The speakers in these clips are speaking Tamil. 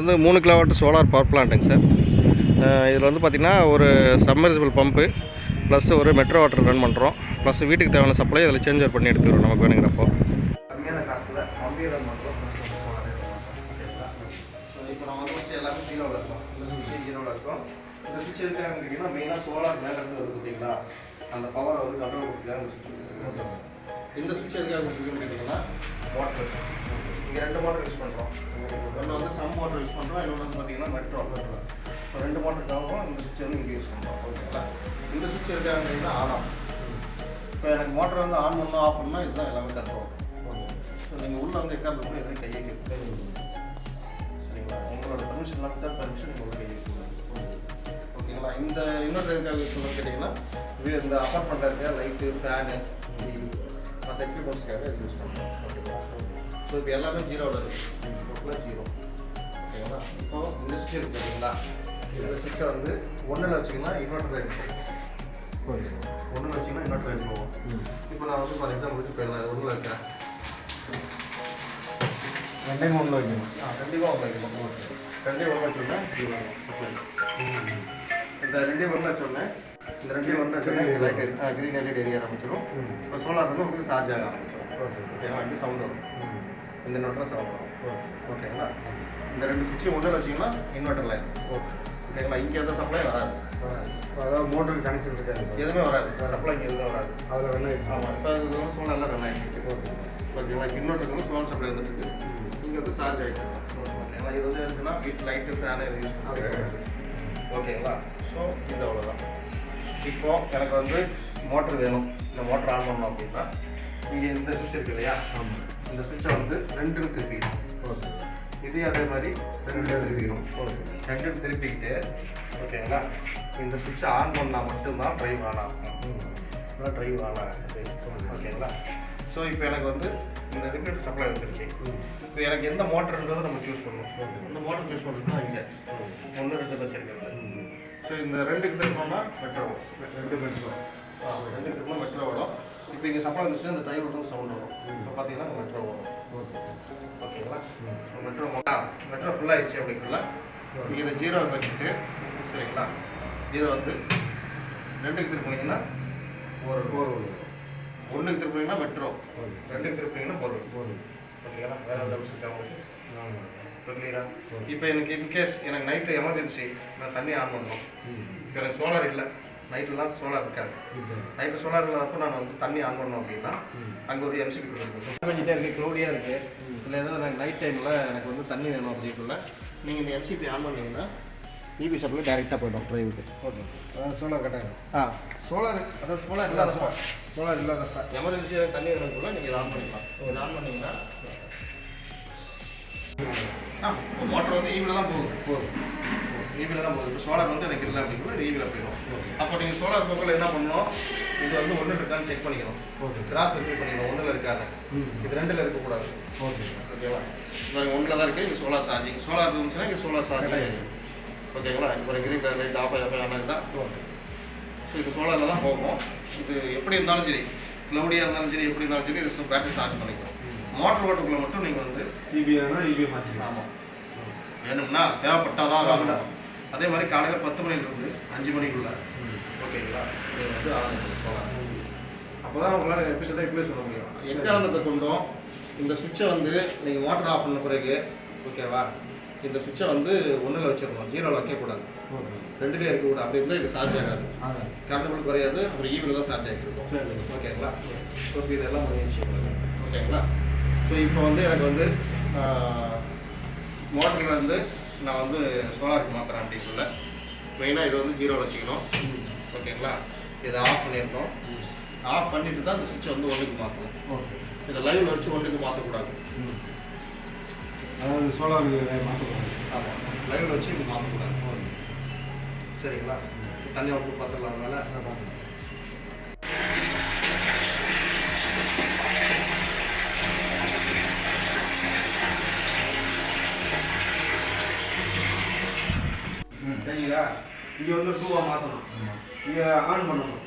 வந்து 3 கிலோவாட் சோலார் பவர் பிளான்ட்டுங்க சார். இதில் வந்து பார்த்திங்கன்னா ஒரு சப்மர்சிபிள் பம்பு ப்ளஸ் ஒரு மெட்ரோ வாட்டர் ரன் பண்ணுறோம். ப்ளஸ் வீட்டுக்கு தேவையான சப்ளை அதில் சேஞ்ச் ஓவர் பண்ணி எடுத்துக்கிறோம் நமக்கு வேணுங்கிறப்போ. கம்மியான காஸ்ட்டில் பம்பே ரன் பண்ணுறோம். ஸோ இப்போ நம்ம வந்து எல்லாமே ஜீரோவில் இருக்கும். இந்த சுவிட்ச் ஜீரோவில் இருக்கும். இந்த சுவிட்ச் எதுக்காக கேட்டிங்கன்னா மெயினாக சோலார் மேலே இருந்து வருது பார்த்தீங்களா, அந்த பவரை வந்து கண்ட்ரோல் கொடுத்துக்காக இந்த சுவிட்ச். இந்த சுவிட்ச் எதுக்காக கொடுத்துருக்குன்னு கேட்டிங்கன்னா மோட்டர். இங்கே 2 மோட்டர் யூஸ் பண்ணுறோம். ஒன்று வந்து சம் மோட்டர் யூஸ் பண்ணுறோம், இன்னொன்று வந்து பார்த்தீங்கன்னா மெட்ரோ. ஸோ 2 மோட்டருக்காகவும் இந்த சுவிட்ச் வந்து இங்கே யூஸ் பண்ணுறோம். ஓகேங்களா. இந்த சுவிட்ச் எதுக்காக கேட்டிங்கன்னா ஆன் ஆஃப். இப்போ எனக்கு மோட்டர் வந்து ஆன் பண்ணணும் ஆஃப் பண்ணால் இதுதான் எல்லாமே கண்ட்ரோல். ஸோ நீங்கள் உள்ளே வந்து எக்காரணம் எதுவும் கையை சரிங்களா. உங்களோட பர்மிஷன் இல்லாமல் தான் பர்மிஷன் உங்களோட கையை ஓகேங்களா. இந்த இன்னொரு எதுக்காக யூஸ் பண்ணணும்னு கேட்டிங்கன்னா இந்த அப்பார்ட்மெண்ட்டில் இருக்க லைட்டு, ஃபேனு, மற்ற எக்யூப்மெண்ட்ஸ்க்காக இது யூஸ் பண்ணுறோம். ஓகேங்களா. ஸோ இப்போ எல்லாமே ஜீரோவில் இருக்குது. டோட்டலாக ஜீரோ. ஓகேங்களா. இப்போது இந்த சுவிட்ச் இருக்குது பார்த்தீங்களா, இந்த சுவிட்சை வந்து 1ல் வச்சிங்கன்னா இன்வெர்டர் லைன் போகும். 1ல் வச்சிங்கன்னா இன்வெர்டர் லைன் போகும். இப்போ நான் வந்து ஃபார் எக்ஸாம்பிளுக்கு இப்போ நான் 1ல் வைக்கிறேன். 2ம் 1ல் வைக்கணும். கண்டிப்பாக 1ல் வைக்கணும். ஓகே. 2ம் 1ல் வச்சோன்னே சப்ளை. இந்த 2ம் 1ல் வச்சோன்னே இந்த 2ம் 1ல் வச்சோன்னே லைட் க்ரீன் எல்இடி எரிய ஆரம்பிச்சிடும். இப்போ சோலார் வந்து உங்களுக்கு சார்ஜ் ஆக ஆரம்பிச்சிடும். ஓகேங்களா. இது சவுண்ட் வரும். இந்த இன்வெர்டர் சவுண்ட் வரும். ஓகேங்களா. இந்த 2 சுவிட்சையும் 1ல் வச்சிங்கன்னா இன்வெர்டர் லைன். ஓகேங்களா. இங்கே எந்த சப்ளை வராது. அதாவது மோட்டருக்கு கனெக்ஷன் இருக்காது, எதுவுமே வராது. சப்ளை இங்கே எதுவுமே வராது. அதில் ரன் ஆகிடுச்சு. ஆமாம். இப்போ இது வந்து சோலாரில் ரன் ஆகிட்டு. ஓகேங்களா. இப்போ இன்வெர்டருக்கு வந்து சோலார் சப்ளை வந்துருக்கு. இங்கே வந்து சார்ஜ் ஆகிட்டு. ஓகேங்களா. இது வந்து இருக்குன்னா வீட்டு லைட்டு, ஃபேனு இது யூஸ் பண்ணுறது. ஓகேங்களா. ஸோ இது அவ்வளோதான். இப்போது எனக்கு வந்து மோட்ரு வேணும். இந்த மோட்டர் ஆன் பண்ணணும் அப்படின்னா இங்கே இந்த சுவிட்ச் இருக்குது இல்லையா, இந்த சுவிட்சை வந்து 2ன்னு திருப்பிக்கணும். ஓகே. இதே அதே மாதிரி 2ன்னு திருப்பிக்கணும். 2ன்னு திருப்பிக்கிட்டு ஓகேங்களா. இந்த சுவிட்சை ஆன் பண்ணால் மட்டும்தான் ட்ரைவ் ஆன் ஆகும். ட்ரைவ் ஆன் ஆகுது. ஓகேங்களா. ஸோ இப்போ எனக்கு வந்து இந்த லிமிட் சப்ளை வந்துருச்சு. இப்போ எனக்கு எந்த மோட்டர்ன்றதை நம்ம சூஸ் பண்ணணும். இந்த மோட்டர் சூஸ் பண்ணுறதுனா இங்கே 1, 2 வச்சுருக்கேன். ஸோ இந்த 2க்கு திருப்போம்னா மெட்ரோ வரும். 2 மெட்ரோ. 2க்கு திருப்போம் மெட்ரோ வரும். இப்போ இங்கே சப்ளை வந்துச்சுன்னா இந்த ட்ரைவ் வந்து சவுண்ட் வரும். இப்போ பார்த்தீங்கன்னா மெட்ரோ வரும். ஓகேங்களா. ஸோ மெட்ரோ ஃபுல்லாகிடுச்சு அப்படிங்கிறதுல நீங்கள் இதை 0 வச்சுட்டு சரிங்களா, இதை வந்து 2க்கு திருப்பினீங்கன்னா ஒரு 1க்கு திருப்பினீங்கன்னா மெட்ரோ, 2க்கு திருப்பினீங்கன்னா பொருள். ஓகேங்களா. வேறு ஏதாவது டவுட்ஸ் இருக்கா உங்களுக்கு? கிளியரா. இப்போ எனக்கு இன்கேஸ் எனக்கு நைட்டு எமர்ஜென்சி நான் தண்ணி ஆன் பண்ணணும். இப்போ எனக்கு சோலார் இல்லை, நைட்லாம் சோலார் இருக்காது. நைட்டு சோலார் இல்லாதப்போ நான் வந்து தண்ணி ஆன் பண்ணோம் அப்படின்னா அங்கே ஒரு எம்சிபி கொடுக்கணும். கொஞ்சிட்டே இருக்குது, க்ளௌடியாக இருக்குது, இல்லை ஏதோ எனக்கு நைட் டைமில் எனக்கு வந்து தண்ணி வேணும் அப்படின்ட்டுல நீங்கள் இந்த எம்சிபி ஆன் பண்ணிங்கன்னா இபி சப்ளை டேரெக்டாக போய்டும் ட்ரைவுக்கு. ஓகே. அதாவது சோலார் கட்டாயிடும். சோலார் அதாவது சோலார் இல்லாத எமர்ஜென்சியாக தண்ணி வேணும்ல நீங்கள் இதை ஆன் பண்ணிக்கலாம். இதை ஆன் பண்ணிங்கன்னா மோட்டர் வந்து ஈபியில் தான் போகுது. ஈபியில் தான் போகுது. இப்போ சோலார் வந்து எனக்கு இல்லை அப்படிங்கிறது இது ஈபியில் போயிடும். அப்போ நீங்கள் சோலார் பக்கத்தில் என்ன பண்ணணும், இது வந்து 1 இருக்கான்னு செக் பண்ணிக்கணும். கிராஸ் வெரிஃபை பண்ணிக்கணும். 1ல் இருக்காது, இது 2ல் இருக்கக்கூடாது. ஓகேவா. இப்போ 1ல் தான் இருக்குது. இது சோலார் சார்ஜிங். சோலார் இருந்துச்சுன்னா இங்கே சோலார் சார்ஜிங் ஆகிடுச்சு. ஓகேங்களா. இப்போ ஒரு கிரீன் கலர் லைட் ஆஃப் ஆனால் தான். ஸோ இது சோலாரில் தான் போகும். இது எப்படி இருந்தாலும் சரி, க்ளௌடியாக இருந்தாலும் சரி, எப்படி இருந்தாலும் சரி, இது பேட்டரி சார்ஜ் பண்ணிக்கணும். மோட்டர் ஓட்டுக்குள்ளே மட்டும் நீங்கள் வந்து இபி மாற்றிக்கலாம். ஆமாம். வேணும்னா தேவைப்பட்டால் தான் ஆகணும். அதே மாதிரி காலையில் 10 மணிலிருந்து 5 மணிக்குள்ள. ஓகேங்களா. நீங்கள் வந்து ஆரம்பிக்கலாம். அப்போ தான் உங்களால் எபிசோட ரிப்ளேஸ் பண்ண முடியும். எக்காரணத்தை கொண்டும் இந்த சுவிட்சை வந்து நீங்கள் மோட்டர் ஆஃப் பண்ண பிறகு ஓகேவா, இந்த சுவிட்சை வந்து 1ல் வச்சிடணும். 0ல் வைக்கக்கூடாது. 2லேயே இருக்கக்கூடாது. அப்படி இருந்தால் இது சார்ஜ் ஆகாது. கரண்ட் பில் குறையாது. அப்புறம் ஈவில் தான் சார்ஜ் ஆகிட்டு இருக்கும். ஓகேங்களா. ஸோ இதெல்லாம் முயற்சி ஓகேங்களா. ஸோ இப்போ வந்து எனக்கு வந்து மோட்டரில் வந்து நான் வந்து சோலாருக்கு மாற்றுறேன் அப்படிங்குள்ள மெயினாக இதை வந்து 0ல் வச்சுக்கணும். ஓகேங்களா. இதை ஆஃப் பண்ணிடணும். ஆஃப் பண்ணிட்டு தான் இந்த சுவிட்சை வந்து 1க்கு மாற்றணும். இதை லைவில் வச்சு 1க்கு மாற்றக்கூடாது. அதாவது சோலார் மாற்றக்கூடாது. ஆமாம், லைவில் வச்சு இங்கே மாற்றக்கூடாது. சரிங்களா. தண்ணி அவுட்புட் பார்த்துடலாம். அதனால சரிங்களா. இங்கே வந்து 2ஆக மாற்றணும். இங்கே ஆன் பண்ணணும்.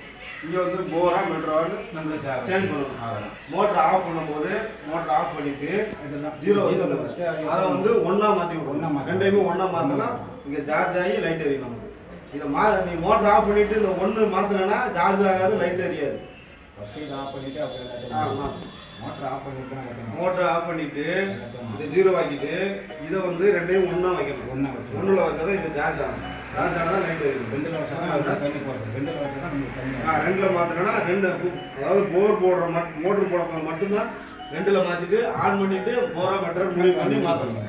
இங்கே வந்து போரா மெட்ரோவான்னு நம்ம சேஞ்ச் பண்ணணும். மோட்டர் ஆஃப் பண்ணும்போது மோட்டர் ஆஃப் பண்ணிட்டு இதெல்லாம் ஜீரோ அதை வந்து ஒன்றா மாற்றி விடணும். ரெண்டையுமே ஒன்றா மாற்றினா இங்கே சார்ஜ் ஆகி லைட் எரியும் நமக்கு. இதை நீ மோட்டர் ஆஃப் பண்ணிவிட்டு இந்த ஒன்று மாற்றினா சார்ஜ் ஆகாது, லைட் எரியாது. ஃபஸ்ட்டு இதை ஆஃப் பண்ணிவிட்டு அப்புறம் ஆமாம், மோட்டர் ஆஃப் பண்ணிவிட்டு மோட்டர் ஆஃப் பண்ணிவிட்டு இதை ஜீரோ ஆக்கிட்டு இதை வந்து ரெண்டையும் ஒன்றா வைக்கணும். ஒன்றில் வச்சா தான் இது சார்ஜ் ஆகும். சார்ஜ் ஆனால் தான் லைட் எரியும். ரெண்டில் வச்சா தான் தண்ணி போடுறது. ரெண்டில் வச்சா தான் நமக்கு தண்ணி. ரெண்டில் மாற்றினா அதாவது போர் போடுற மோட்டர் போட மட்டும்தான் ரெண்டில் மாற்றிட்டு ஆன் பண்ணிவிட்டு போரா மெட்ரல் மூவ் பண்ணி மாற்றணும்.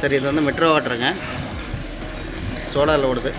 சரி, இது வந்து மெட்ரோ வாட்டருங்க, சோலாரில் ஓடுது.